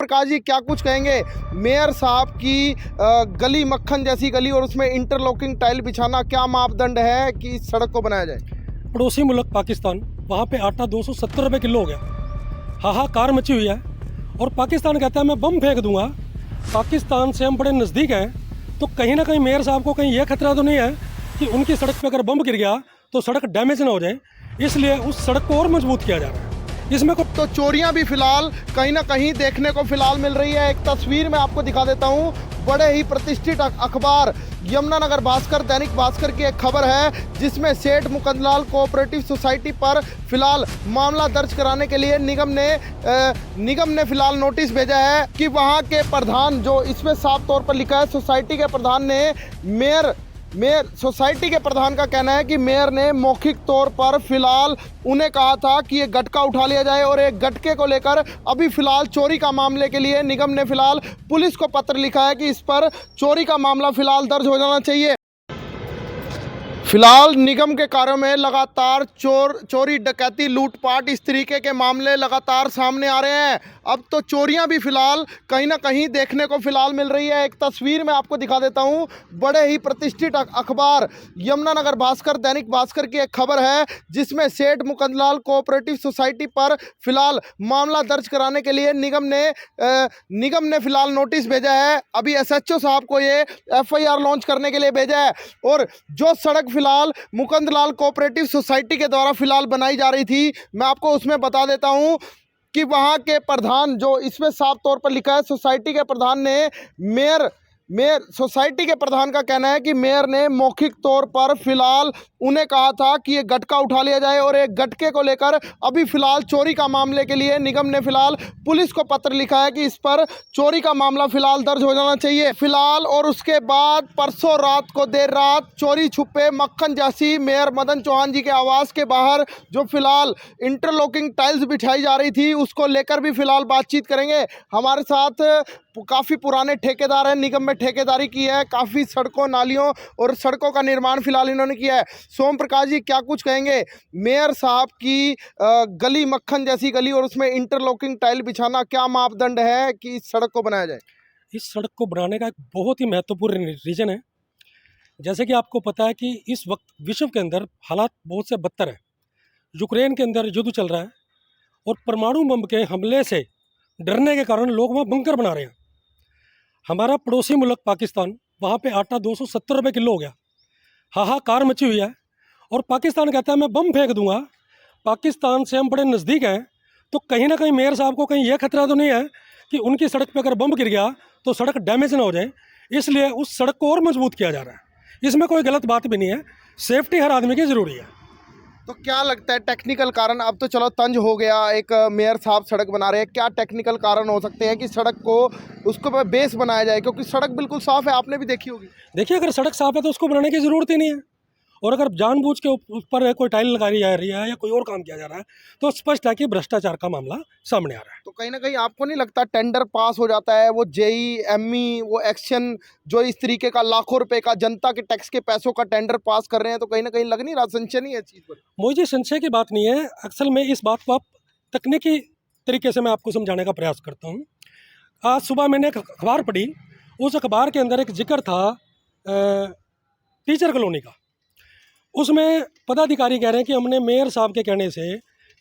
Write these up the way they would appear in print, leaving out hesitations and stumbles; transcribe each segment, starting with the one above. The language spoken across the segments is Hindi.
प्रकाश जी, क्या कुछ कहेंगे मेयर साहब की गली मक्खन जैसी गली और उसमें इंटरलॉकिंग टाइल बिछाना, क्या मापदंड है कि इस सड़क को बनाया जाए? पड़ोसी मुल्क पाकिस्तान, वहाँ पे आटा 270 रुपये किलो हो गया, हाहाकार मची हुई है। और पाकिस्तान कहता है मैं बम फेंक दूंगा। पाकिस्तान से हम बड़े नज़दीक हैं, तो कहीं ना कहीं मेयर साहब को कहीं यह खतरा तो नहीं है कि उनकी सड़क पे अगर बम गिर गया तो सड़क डैमेज ना हो जाए, इसलिए उस सड़क को और मजबूत किया जा रहा है। इसमें को तो चोरियां भी फिलहाल कहीं ना कहीं देखने को फिलहाल मिल रही है। एक तस्वीर मैं आपको दिखा देता हूं, बड़े ही प्रतिष्ठित अखबार यमुनानगर भास्कर, दैनिक भास्कर की एक खबर है जिसमें सेठ मुकंदलाल कोऑपरेटिव सोसाइटी पर फिलहाल मामला दर्ज कराने के लिए निगम ने फिलहाल नोटिस भेजा है कि वहां के प्रधान, जो इसमें साफ तौर पर लिखा है सोसाइटी के प्रधान ने मेयर सोसाइटी के प्रधान का कहना है कि मेयर ने मौखिक तौर पर फिलहाल उन्हें कहा था कि ये गटका उठा लिया जाए, और एक गटके को लेकर अभी फिलहाल चोरी का मामले के लिए निगम ने फिलहाल पुलिस को पत्र लिखा है कि इस पर चोरी का मामला फिलहाल दर्ज हो जाना चाहिए। फिलहाल निगम के कार्यों में लगातार चोरी, डकैती, लूटपाट, इस तरीके के मामले लगातार सामने आ रहे हैं। अब तो चोरियां भी फिलहाल कहीं ना कहीं देखने को फिलहाल मिल रही है। एक तस्वीर मैं आपको दिखा देता हूं, बड़े ही प्रतिष्ठित अखबार यमुनानगर भास्कर, दैनिक भास्कर की एक खबर है जिसमें सेठ मुकंदलाल कोऑपरेटिव सोसाइटी पर फिलहाल मामला दर्ज कराने के लिए निगम ने फिलहाल नोटिस भेजा है। अभी एसएचओ साहब को ये एफआईआर लॉन्च करने के लिए भेजा है। और जो सड़क फिलहाल मुकंदलाल कोऑपरेटिव सोसाइटी के द्वारा फिलहाल बनाई जा रही थी, मैं आपको उसमें बता देता हूं कि वहां के प्रधान, जो इसमें साफ तौर पर लिखा है सोसाइटी के प्रधान ने मेयर सोसाइटी के प्रधान का कहना है कि मेयर ने मौखिक तौर पर फिलहाल उन्हें कहा था कि ये गटका उठा लिया जाए, और एक गटके को लेकर अभी फिलहाल चोरी का मामले के लिए निगम ने फिलहाल पुलिस को पत्र लिखा है कि इस पर चोरी का मामला फिलहाल दर्ज हो जाना चाहिए फिलहाल। और उसके बाद परसों रात को देर रात चोरी छुपे मक्खन जैसी मेयर मदन चौहान जी के आवास के बाहर जो फिलहाल इंटरलॉकिंग टाइल्स बिछाई जा रही थी, उसको लेकर भी फिलहाल बातचीत करेंगे। हमारे साथ काफ़ी पुराने ठेकेदार हैं, निगम में ठेकेदारी की है, काफ़ी सड़कों, नालियों और सड़कों का निर्माण फिलहाल इन्होंने किया है। सोम प्रकाश जी, क्या कुछ कहेंगे मेयर साहब की गली मक्खन जैसी गली और उसमें इंटरलॉकिंग टाइल बिछाना, क्या मापदंड है कि इस सड़क को बनाया जाए? इस सड़क को बनाने का एक बहुत ही महत्वपूर्ण रीज़न है। जैसे कि आपको पता है कि इस वक्त विश्व के अंदर हालात बहुत से बदतर है। यूक्रेन के अंदर युद्ध चल रहा है और परमाणु बम के हमले से डरने के कारण लोग वहाँ बंकर बना रहे हैं। हमारा पड़ोसी मुल्क पाकिस्तान, वहाँ पे आटा 270 रुपये किलो हो गया, हाहाकार मची हुई है। और पाकिस्तान कहता है मैं बम फेंक दूंगा। पाकिस्तान से हम बड़े नज़दीक हैं, तो कहीं ना कहीं मेयर साहब को कहीं यह खतरा तो नहीं है कि उनकी सड़क पे अगर बम गिर गया तो सड़क डैमेज ना हो जाए, इसलिए उस सड़क को और मजबूत किया जा रहा है। इसमें कोई गलत बात भी नहीं है, सेफ्टी हर आदमी की ज़रूरी है। तो क्या लगता है टेक्निकल कारण? अब तो चलो तंज हो गया, एक मेयर साहब सड़क बना रहे हैं, क्या टेक्निकल कारण हो सकते हैं कि सड़क को उसको बेस बनाया जाए? क्योंकि सड़क बिल्कुल साफ है, आपने भी देखी होगी। देखिए, अगर सड़क साफ है तो उसको बनाने की ज़रूरत ही नहीं है। और अगर जानबूझ के ऊपर कोई टाइल लगाई जा रही है या कोई और काम किया जा रहा है तो स्पष्ट है कि भ्रष्टाचार का मामला सामने आ रहा है। तो कहीं ना कहीं आपको नहीं लगता टेंडर पास हो जाता है, वो जेई एमई, वो एक्शन, जो इस तरीके का लाखों रुपए का जनता के टैक्स के पैसों का टेंडर पास कर रहे हैं, तो कहीं ना कहीं लग नहीं रहा, संशय नहीं है चीज़ पर? मुझे संशय की बात नहीं है। असल में इस बात को आप तकनीकी तरीके से मैं आपको समझाने का प्रयास करता हूँ। आज सुबह मैंने एक अखबार पढ़ी, उस अखबार के अंदर एक जिक्र था टीचर कॉलोनी का। उसमें पदाधिकारी कह रहे हैं कि हमने मेयर साहब के कहने से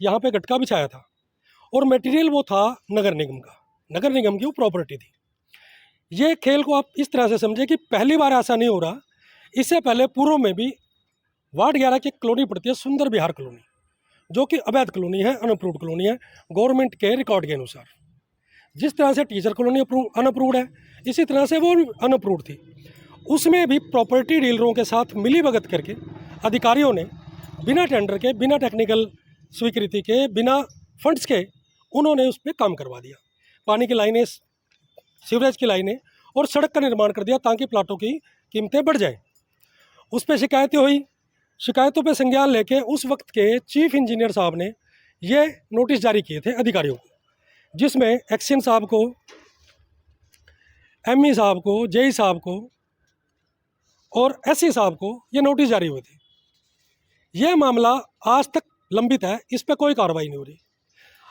यहाँ पे गटका बिछाया था और मटेरियल वो था नगर निगम का, नगर निगम की वो प्रॉपर्टी थी। ये खेल को आप इस तरह से समझे कि पहली बार ऐसा नहीं हो रहा। इससे पहले पूर्व में भी वार्ड 11 की कॉलोनी पड़ती है सुंदर विहार कॉलोनी, जो कि अवैध कॉलोनी है, अनअप्रूव्ड कॉलोनी है गवर्नमेंट के रिकॉर्ड के अनुसार। जिस तरह से टीचर कॉलोनी अनअप्रूव्ड है, इसी तरह से वो अनअप्रूव्ड थी। उसमें भी प्रॉपर्टी डीलरों के साथ मिली भगत करके अधिकारियों ने बिना टेंडर के, बिना टेक्निकल स्वीकृति के, बिना फंड्स के उन्होंने उस पर काम करवा दिया। पानी की लाइनें, सीवरेज की लाइनें और सड़क का निर्माण कर दिया ताकि प्लाटों की कीमतें बढ़ जाएं। उस पर शिकायतें हुई, शिकायतों पर संज्ञान लेके उस वक्त के चीफ इंजीनियर साहब ने ये नोटिस जारी किए थे अधिकारियों को, जिसमें एक्शन साहब को, एमई साहब को, जेई साहब को और एससी साहब को ये नोटिस जारी हुए थे। यह मामला आज तक लंबित है, इस पर कोई कार्रवाई नहीं हो रही।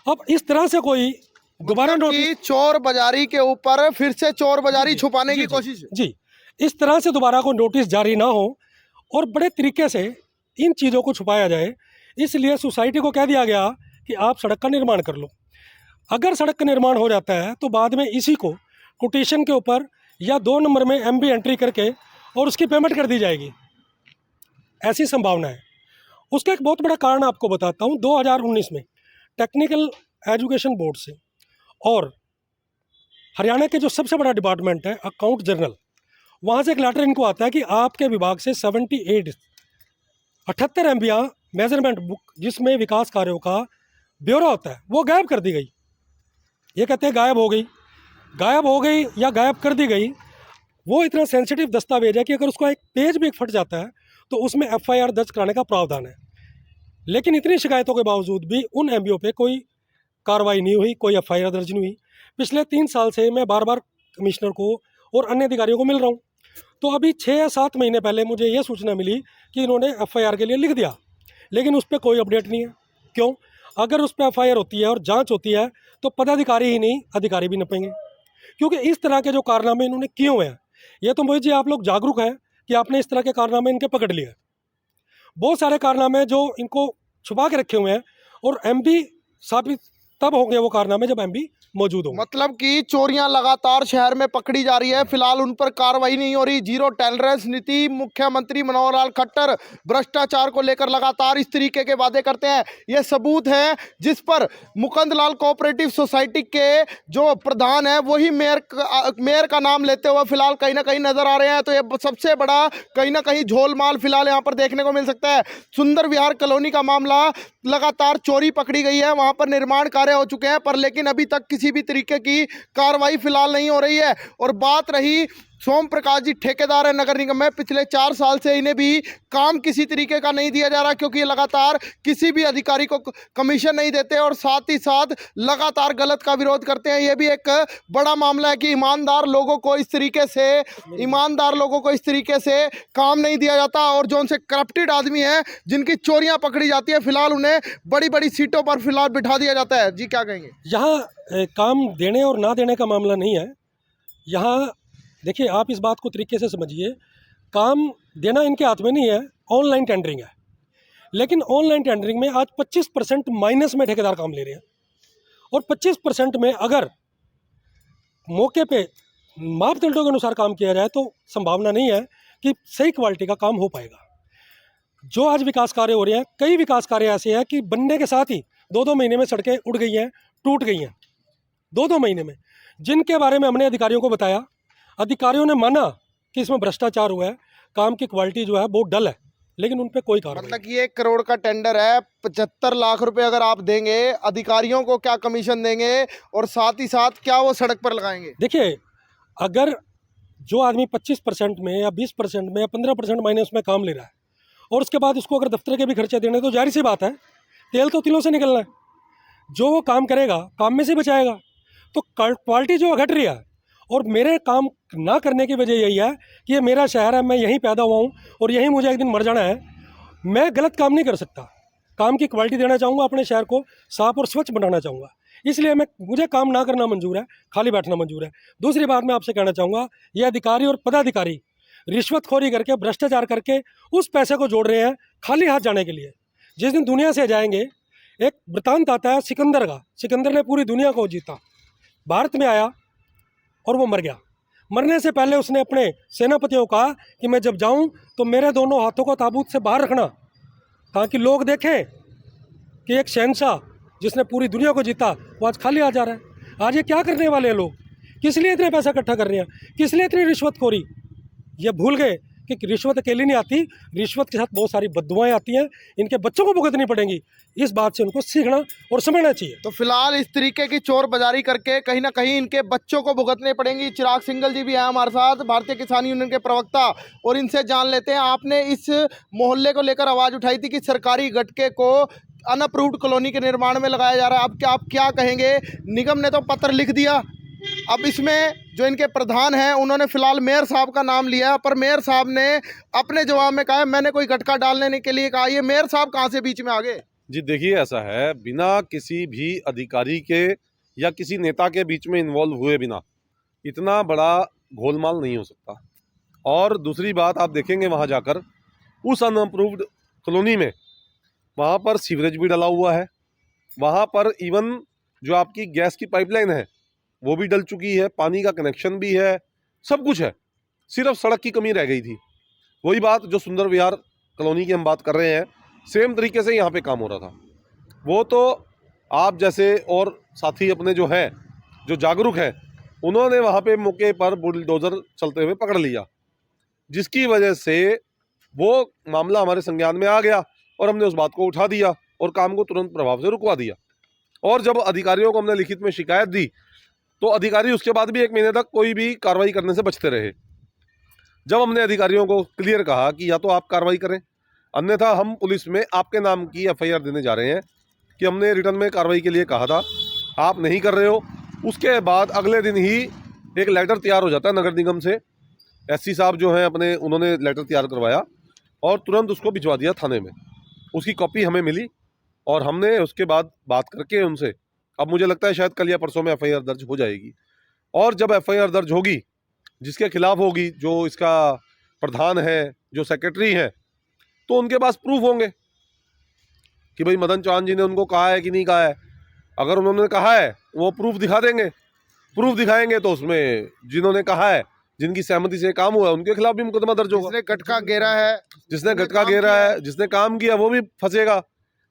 अब इस तरह से कोई दोबारा मतलब नोटिस, कि चोर बाजारी के ऊपर फिर से चोर बाजारी जी, छुपाने जी, की जी, कोशिश है। जी, इस तरह से दोबारा कोई नोटिस जारी ना हो और बड़े तरीके से इन चीज़ों को छुपाया जाए। इसलिए सोसाइटी को कह दिया गया कि आप सड़क का निर्माण कर लो। अगर सड़क का निर्माण हो जाता है तो बाद में इसी को कोटेशन के ऊपर या 2 नंबर में एमबी एंट्री करके और उसकी पेमेंट कर दी जाएगी, ऐसी संभावना है। उसका एक बहुत बड़ा कारण आपको बताता हूँ। 2019 में टेक्निकल एजुकेशन बोर्ड से और हरियाणा के जो सबसे बड़ा डिपार्टमेंट है अकाउंट जनरल, वहाँ से एक लेटर इनको आता है कि आपके विभाग से 78 एमबीआं मेजरमेंट बुक जिसमें विकास कार्यों का ब्यौरा होता है वो गायब कर दी गई। ये कहते हैं गायब हो गई या गायब कर दी गई। वो इतना सेंसिटिव दस्तावेज है कि अगर उसका एक पेज भी फट जाता है तो उसमें एफआईआर दर्ज कराने का प्रावधान है। लेकिन इतनी शिकायतों के बावजूद भी उन एमबीओ पे कोई कार्रवाई नहीं हुई, कोई एफआईआर दर्ज नहीं हुई। पिछले 3 साल से मैं बार बार कमिश्नर को और अन्य अधिकारियों को मिल रहा हूँ। तो अभी 6 या 7 महीने पहले मुझे ये सूचना मिली कि इन्होंने एफआईआर के लिए लिख दिया, लेकिन उस पर कोई अपडेट नहीं है। क्यों? अगर उस पर एफआईआर होती है और जांच होती है तो पदाधिकारी ही नहीं, अधिकारी भी नपेंगे, क्योंकि इस तरह के जो कारनामे इन्होंने किए हुए हैं। ये तो मोहित जी आप लोग जागरूक हैं कि आपने इस तरह के कारनामे इनके पकड़ लिए। बहुत सारे कारनामे जो इनको छुपा के रखे हुए हैं और एमबी साबित तब होंगे वो कारनामे जब एमबी मौजूद होंगे। मतलब कि चोरियां लगातार शहर में पकड़ी जा रही है, फिलहाल उन पर कार्रवाई नहीं हो रही। जीरो टॉलरेंस नीति, मुख्यमंत्री मनोहर लाल खट्टर भ्रष्टाचार को लेकर लगातार इस तरीके के वादे करते हैं। ये सबूत है जिस पर मुकुंदलाल कोऑपरेटिव सोसाइटी के जो प्रधान है वही मेयर का नाम लेते हुए फिलहाल कहीं ना कहीं नजर आ रहे हैं। तो ये सबसे बड़ा कहीं ना कहीं झोलमाल फिलहाल यहाँ पर देखने को मिल सकता है। सुंदर विहार कॉलोनी का मामला, लगातार चोरी पकड़ी गई है, वहां पर निर्माण कार्य हो चुके हैं, पर लेकिन अभी तक किसी भी तरीके की कार्रवाई फिलहाल नहीं हो रही है। और बात रही सोम प्रकाश जी ठेकेदार है नगर निगम में, पिछले 4 साल से इन्हें भी काम किसी तरीके का नहीं दिया जा रहा, क्योंकि ये लगातार किसी भी अधिकारी को कमीशन नहीं देते और साथ ही साथ लगातार गलत का विरोध करते हैं। ये भी एक बड़ा मामला है कि ईमानदार लोगों को इस तरीके से काम नहीं दिया जाता और जो उनसे करप्टेड आदमी है, जिनकी चोरियां पकड़ी जाती है, फिलहाल उन्हें बड़ी बड़ी सीटों पर फिलहाल बिठा दिया जाता है। जी क्या कहेंगे? यहाँ काम देने और ना देने का मामला नहीं है। यहाँ देखिए, आप इस बात को तरीके से समझिए, काम देना इनके हाथ में नहीं है, ऑनलाइन टेंडरिंग है। लेकिन ऑनलाइन टेंडरिंग में आज 25% माइनस में ठेकेदार काम ले रहे हैं और 25% में अगर मौके पे मापदंडों के अनुसार काम किया जाए तो संभावना नहीं है कि सही क्वालिटी का काम हो पाएगा। जो आज विकास कार्य हो रहे हैं, कई विकास कार्य ऐसे हैं कि बनने के साथ ही 2-2 महीने में सड़कें उड़ गई हैं, टूट गई हैं 2-2 महीने में, जिनके बारे में हमने अधिकारियों को बताया। अधिकारियों ने माना कि इसमें भ्रष्टाचार हुआ है, काम की क्वालिटी जो है बहुत डल है, लेकिन उन पर कोई कार्रवाई मतलब कि 1 करोड़ का टेंडर है, 75 लाख रुपए अगर आप देंगे, अधिकारियों को क्या कमीशन देंगे और साथ ही साथ क्या वो सड़क पर लगाएंगे? देखिए, अगर जो आदमी 25% में या 20% में या 15% माइनस में काम ले रहा है और उसके बाद उसको अगर दफ्तर के भी खर्चे देने, तो जाहिर सी बात है तेल तो तिलों से निकलना है। जो वो काम करेगा काम में से बचाएगा। तो क्वालिटी जो घट रही है, और मेरे काम ना करने की वजह यही है कि ये मेरा शहर है, मैं यहीं पैदा हुआ हूँ और यहीं मुझे एक दिन मर जाना है। मैं गलत काम नहीं कर सकता, काम की क्वालिटी देना चाहूँगा, अपने शहर को साफ और स्वच्छ बनाना चाहूँगा। इसलिए मुझे काम ना करना मंजूर है, खाली बैठना मंजूर है। दूसरी बात मैं आपसे कहना चाहूँगा, ये अधिकारी और पदाधिकारी रिश्वतखोरी करके, भ्रष्टाचार करके उस पैसे को जोड़ रहे हैं खाली हाथ जाने के लिए। जिस दिन दुनिया से जाएंगे, एक वृतांत आता है सिकंदर का। सिकंदर ने पूरी दुनिया को जीता, भारत में आया और वो मर गया। मरने से पहले उसने अपने सेनापतियों को कहा कि मैं जब जाऊं तो मेरे दोनों हाथों को ताबूत से बाहर रखना, ताकि लोग देखें कि एक शहंशाह जिसने पूरी दुनिया को जीता वो आज खाली आ जा रहा है। आज ये क्या करने वाले हैं लोग? किस लिए इतने पैसा इकट्ठा कर रहे हैं? किस लिए इतनी रिश्वतखोरी? ये भूल गए कि रिश्वत अकेली नहीं आती, रिश्वत के साथ बहुत सारी बददुआएं आती हैं, इनके बच्चों को भुगतनी पड़ेंगी। इस बात से उनको सीखना और समझना चाहिए। तो फिलहाल इस तरीके की चोर बाजारी करके कहीं ना कहीं इनके बच्चों को भुगतने पड़ेंगी। चिराग सिंघल जी भी हैं हमारे साथ, भारतीय किसान यूनियन के प्रवक्ता, और इनसे जान लेते हैं। आपने इस मोहल्ले को लेकर आवाज़ उठाई थी कि सरकारी गटके को अनअप्रूव्ड कॉलोनी के निर्माण में लगाया जा रहा है। अब क्या आप क्या कहेंगे? निगम ने तो पत्र लिख दिया, अब इसमें जो इनके प्रधान हैं उन्होंने फिलहाल मेयर साहब का नाम लिया, पर मेयर साहब ने अपने जवाब में कहा मैंने कोई गटका डालने के लिए कहा। ये मेयर साहब कहाँ से बीच में आ गए? जी देखिए, ऐसा है, बिना किसी भी अधिकारी के या किसी नेता के बीच में इन्वॉल्व हुए बिना इतना बड़ा गोलमाल नहीं हो सकता। और दूसरी बात, आप देखेंगे वहाँ जाकर उस अनअप्रूव्ड कॉलोनी में वहाँ पर सीवरेज भी डला हुआ है, वहाँ पर इवन जो आपकी गैस की पाइपलाइन है वो भी डल चुकी है, पानी का कनेक्शन भी है, सब कुछ है, सिर्फ सड़क की कमी रह गई थी। वही बात जो सुंदर विहार कॉलोनी की हम बात कर रहे हैं, सेम तरीके से यहाँ पे काम हो रहा था। वो तो आप जैसे और साथी अपने जो हैं, जो जागरूक हैं, उन्होंने वहाँ पे मौके पर बुलडोज़र चलते हुए पकड़ लिया, जिसकी वजह से वो मामला हमारे संज्ञान में आ गया और हमने उस बात को उठा दिया और काम को तुरंत प्रभाव से रुकवा दिया। और जब अधिकारियों को हमने लिखित में शिकायत दी तो अधिकारी उसके बाद भी 1 महीने तक कोई भी कार्रवाई करने से बचते रहे। जब हमने अधिकारियों को क्लियर कहा कि या तो आप कार्रवाई करें, अन्यथा हम पुलिस में आपके नाम की FIR देने जा रहे हैं कि हमने रिटर्न में कार्रवाई के लिए कहा था, आप नहीं कर रहे हो। उसके बाद अगले दिन ही एक लेटर तैयार हो जाता है नगर निगम से, SC साहब जो हैं अपने, उन्होंने लेटर तैयार करवाया और तुरंत उसको भिजवा दिया थाने में। उसकी कॉपी हमें मिली और हमने उसके बाद बात करके उनसे, अब मुझे लगता है शायद कल या परसों में FIR दर्ज हो जाएगी। और जब FIR दर्ज होगी, जिसके खिलाफ होगी, जो इसका प्रधान है, जो सेक्रेटरी हैं, तो उनके पास प्रूफ होंगे कि भाई मदन चौहान जी ने उनको कहा है कि नहीं कहा है। अगर उन्होंने कहा है वो प्रूफ दिखा देंगे, प्रूफ दिखाएंगे तो उसमें जिन्होंने कहा है, जिनकी सहमति से काम हुआ, उनके खिलाफ भी मुकदमा दर्ज होगा। जिसने गटका घेरा है, जिसने गटका घेरा है, जिसने काम किया वो भी फंसेगा,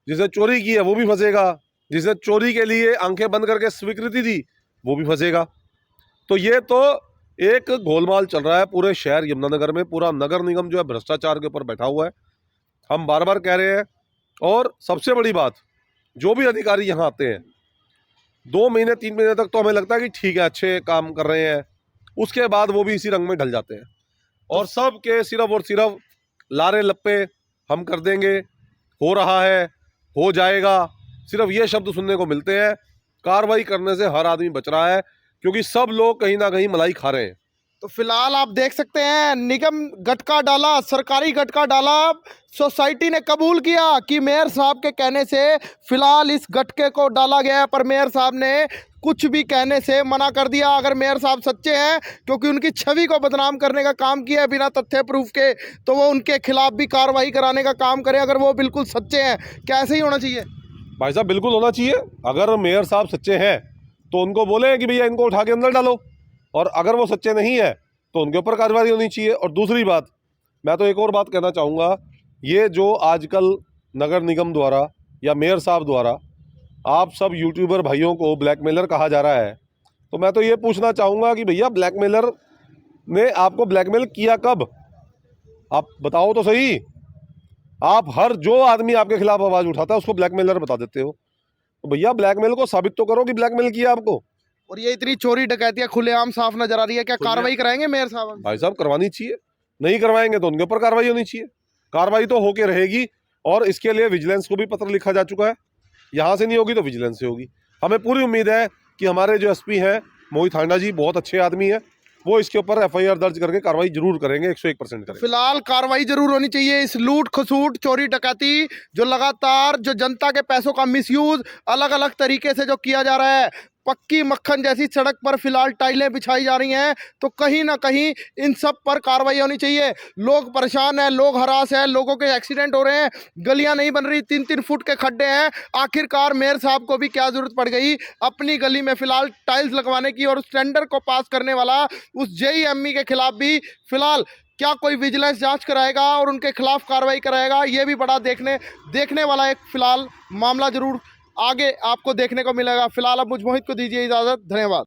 जिसने चोरी की है वो भी फंसेगा, जिसने चोरी के लिए आंखें बंद करके स्वीकृति दी वो भी फंसेगा। तो ये तो एक गोलमाल चल रहा है पूरे शहर यमुनानगर में। पूरा नगर निगम जो है भ्रष्टाचार के ऊपर बैठा हुआ है, हम बार बार कह रहे हैं। और सबसे बड़ी बात, जो भी अधिकारी यहाँ आते हैं 2 महीने 3 महीने तक तो हमें लगता है कि ठीक है, अच्छे काम कर रहे हैं, उसके बाद वो भी इसी रंग में ढल जाते हैं और सब के सिर्फ और सिर्फ लारे लप्पे हम कर देंगे, हो रहा है, हो जाएगा, सिर्फ ये शब्द सुनने को मिलते हैं। कार्रवाई करने से हर आदमी बच रहा है क्योंकि सब लोग कहीं ना कहीं मलाई खा रहे हैं। तो फिलहाल आप देख सकते हैं निगम गटका डाला, सरकारी गटका डाला, सोसाइटी ने कबूल किया कि मेयर साहब के कहने से फिलहाल इस गटके को डाला गया है, पर मेयर साहब ने कुछ भी कहने से मना कर दिया। अगर मेयर साहब सच्चे हैं, क्योंकि उनकी छवि को बदनाम करने का काम किया है बिना तथ्य प्रूफ के, तो वो उनके खिलाफ भी कार्रवाई कराने का काम करें। अगर वो बिल्कुल सच्चे हैं, क्या ऐसे ही होना चाहिए? भाई साहब बिल्कुल होना चाहिए। अगर मेयर साहब सच्चे हैं तो उनको बोले कि भैया इनको उठा के अंदर डालो, और अगर वो सच्चे नहीं है तो उनके ऊपर कार्रवाई होनी चाहिए। और दूसरी बात, मैं तो एक और बात कहना चाहूँगा, ये जो आजकल नगर निगम द्वारा या मेयर साहब द्वारा आप सब यूट्यूबर भाइयों को ब्लैकमेलर कहा जा रहा है, तो मैं तो ये पूछना चाहूँगा कि भैया ब्लैकमेलर ने आपको ब्लैकमेल किया कब? आप बताओ तो सही। आप हर जो आदमी आपके खिलाफ आवाज़ उठाता है उसको ब्लैकमेलर बता देते हो, तो भैया ब्लैकमेल को साबित तो करो कि ब्लैकमेल किया आपको। और ये इतनी चोरी डकैतियां खुलेआम साफ नजर आ रही है, क्या कार्रवाई कराएंगे मेयर साहब? भाई साहब करवानी चाहिए, नहीं करवाएंगे तो उनके ऊपर कार्रवाई होनी चाहिए। कार्रवाई तो होके रहेगी और इसके लिए विजिलेंस को भी पत्र लिखा जा चुका है। यहाँ से नहीं होगी तो विजिलेंस से होगी। हमें पूरी उम्मीद है कि हमारे जो SP हैं मोहित हांडा जी, बहुत अच्छे आदमी हैं, वो इसके ऊपर FIR दर्ज करके कार्रवाई जरूर करेंगे, 101% करेंगे। फिलहाल कार्रवाई जरूर होनी चाहिए। इस लूट खसूट चोरी डकैती जो लगातार जो जनता के पैसों का मिसयूज अलग अलग तरीके से जो किया जा रहा है, पक्की मक्खन जैसी सड़क पर फिलहाल टाइलें बिछाई जा रही हैं, तो कहीं ना कहीं इन सब पर कार्रवाई होनी चाहिए। लोग परेशान हैं, लोग हरास हैं, लोगों के एक्सीडेंट हो रहे हैं, गलियां नहीं बन रही, 3-3 फुट के खड्डे हैं। आखिरकार मेयर साहब को भी क्या जरूरत पड़ गई अपनी गली में फिलहाल टाइल्स लगवाने की, और उस टेंडर को पास करने वाला उस JEME के खिलाफ भी फिलहाल क्या कोई विजिलेंस जांच कराएगा और उनके खिलाफ कार्रवाई कराएगा? ये भी बड़ा देखने वाला एक फिलहाल मामला जरूर आगे आपको देखने को मिलेगा। फिलहाल अब मुझ मोहित को दीजिए इजाज़त। धन्यवाद।